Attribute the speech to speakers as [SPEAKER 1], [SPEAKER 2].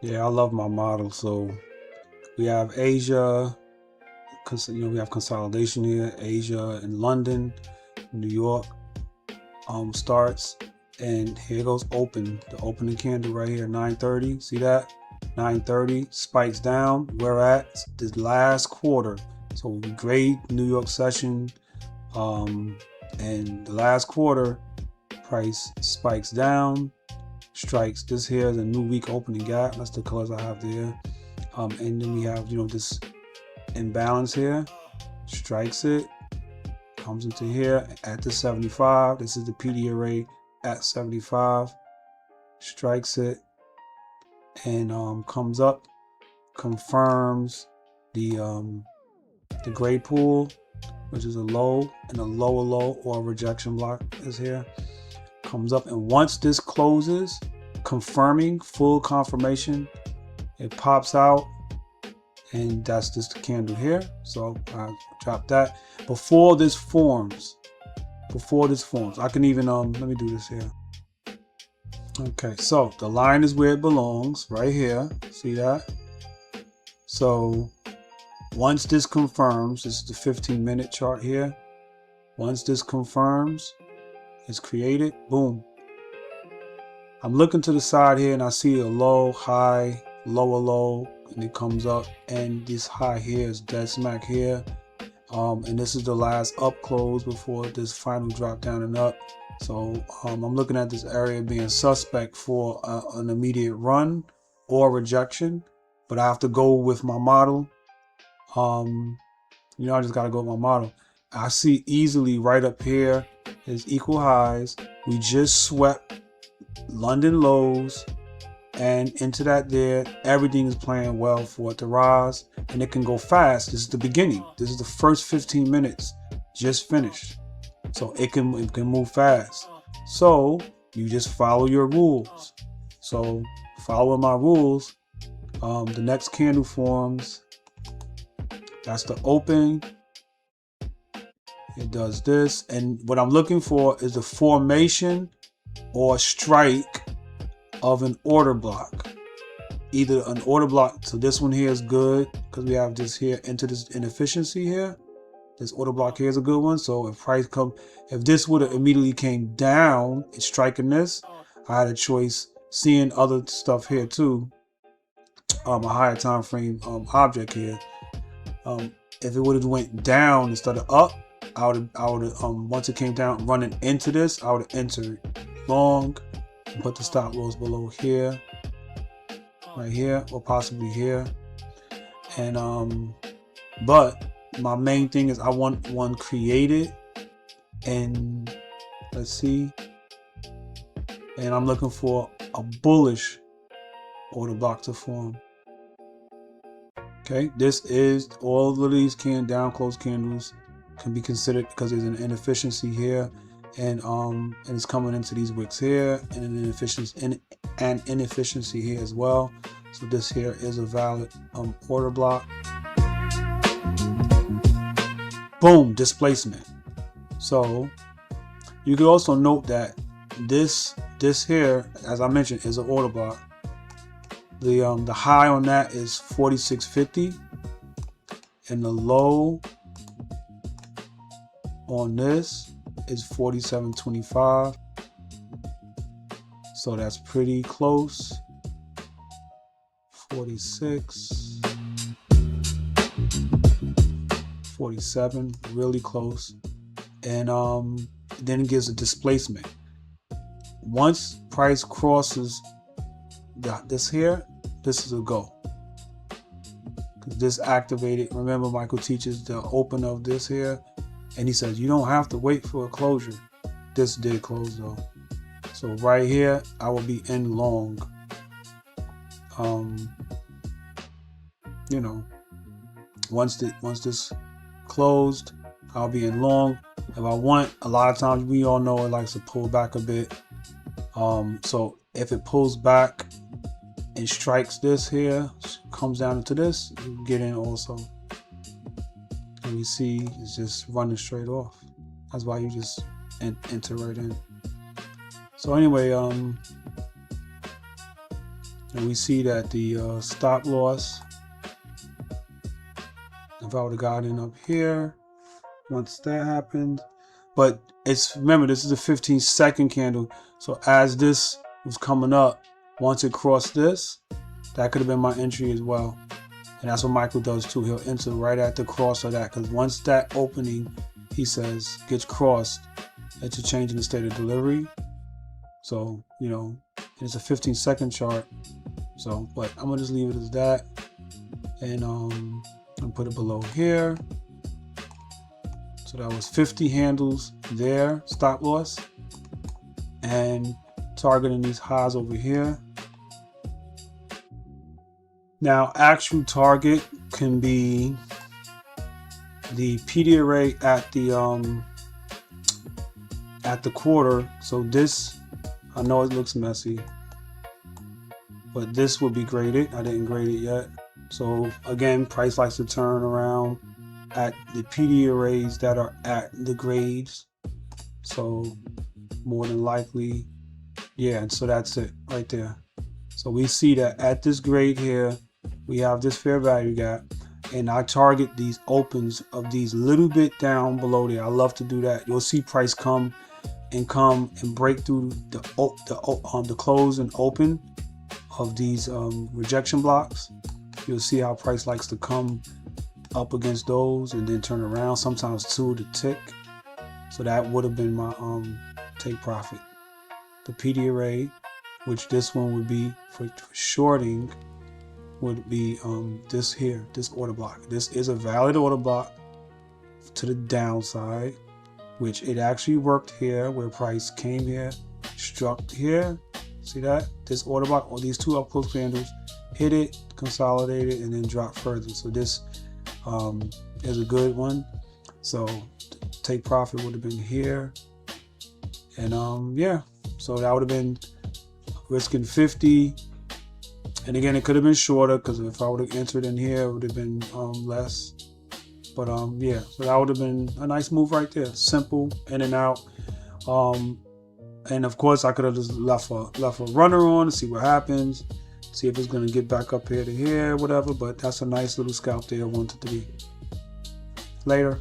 [SPEAKER 1] Yeah, I love my model. So we have Asia, because we have consolidation here. Asia and London, New York starts, and here goes open. The opening candle right here, 9:30. See that? 9:30 spikes down. We're at the last quarter. So we grade New York session, and the last quarter price spikes down, strikes this here, the new week opening gap. That's the colors I have there. And then we have this imbalance here, strikes it, comes into here at the 75. This is the PD array at 75, strikes it, and comes up, confirms the gray pool, which is a low, and a lower low or a rejection block is here. Comes up, and once this closes, confirming full confirmation, it pops out, and that's just the candle here. So I drop that before this forms. I can even let me do this here. Okay, so the line is where it belongs, right here. See that? So once this confirms, this is the 15-minute chart here. Once this confirms, it's created, boom. I'm looking to the side here and I see a low, high, lower low, and it comes up, and this high here is dead smack here. And this is the last up close before this final drop down and up. So I'm looking at this area being suspect for an immediate run or rejection, but I have to go with my model. I just gotta go with my model. I see easily right up here is equal highs. We just swept London lows, and into that there, everything is playing well for it to rise, and it can go fast. This is the beginning. This is the first 15 minutes just finished, so it can move fast. So you just follow your rules. So following my rules, the next candle forms. That's the open. It does this, and what I'm looking for is the formation or strike of an order block. Either an order block, so this one here is good because we have this here into this inefficiency here. This order block here is a good one. So if this would have immediately came down and striking this, I had a choice seeing other stuff here too. A higher time frame object here. If it would have went down instead of up, I would have once it came down running into this, I would have entered long and put the stop loss below here, right here, or possibly here. And but my main thing is I want one created, and let's see, and I'm looking for a bullish order block to form. Okay, this is all of these down close candles can be considered because there's an inefficiency here, and it's coming into these wicks here, and an inefficiency here as well. So this here is a valid order block. Boom, displacement. So you can also note that this here, as I mentioned, is an order block. The high on that is 46.50, and the low on this is 47.25. So that's pretty close. 46, 47, really close. And then it gives a displacement. Once price crosses this here, this is a go. Because this activated, remember Michael teaches the open of this here, and he says you don't have to wait for a closure. This did close though. So right here, I will be in long. Once this closed, I'll be in long. If I want, a lot of times we all know it likes to pull back a bit. So if it pulls back and strikes this here, comes down into this, you can get in also. And we see it's just running straight off. That's why you just enter right in. So anyway, And we see that the stop loss, if I would have gotten up here, once that happened, but remember, this is a 15-second candle. So as this was coming up, once it crossed this, that could have been my entry as well. And that's what Michael does too. He'll enter right at the cross of that, because once that opening, he says, gets crossed, it's a change in the state of delivery. So, you know, it's a 15-second chart. So, but I'm gonna just leave it as that, and put it below here. So that was 50 handles there, stop loss, and targeting these highs over here. Now, actual target can be the PD array at the quarter. So this, I know it looks messy, but this will be graded. I didn't grade it yet. So again, price likes to turn around at the PD arrays that are at the grades. So more than likely, yeah, and so that's it right there. So we see that at this grade here, we have this fair value gap, and I target these opens of these little bit down below there. I love to do that. You'll see price come and break through the close and open of these rejection blocks. You'll see how price likes to come up against those and then turn around, sometimes two to tick. So that would have been my take profit. The PD array, which this one would be for shorting, would be this here, this order block. This is a valid order block to the downside, which it actually worked here, where price came here, struck here. See that? This order block, or these two up close candles, hit it, consolidated, and then dropped further. So this is a good one. So take profit would have been here, and yeah, so that would have been risking 50. And again, it could have been shorter, because if I would have entered in here, it would have been less. But yeah, so that would have been a nice move right there. Simple, in and out. And of course, I could have just left a runner on to see what happens, see if it's going to get back up here to here, whatever. But that's a nice little scalp there, 1 to 3. Later.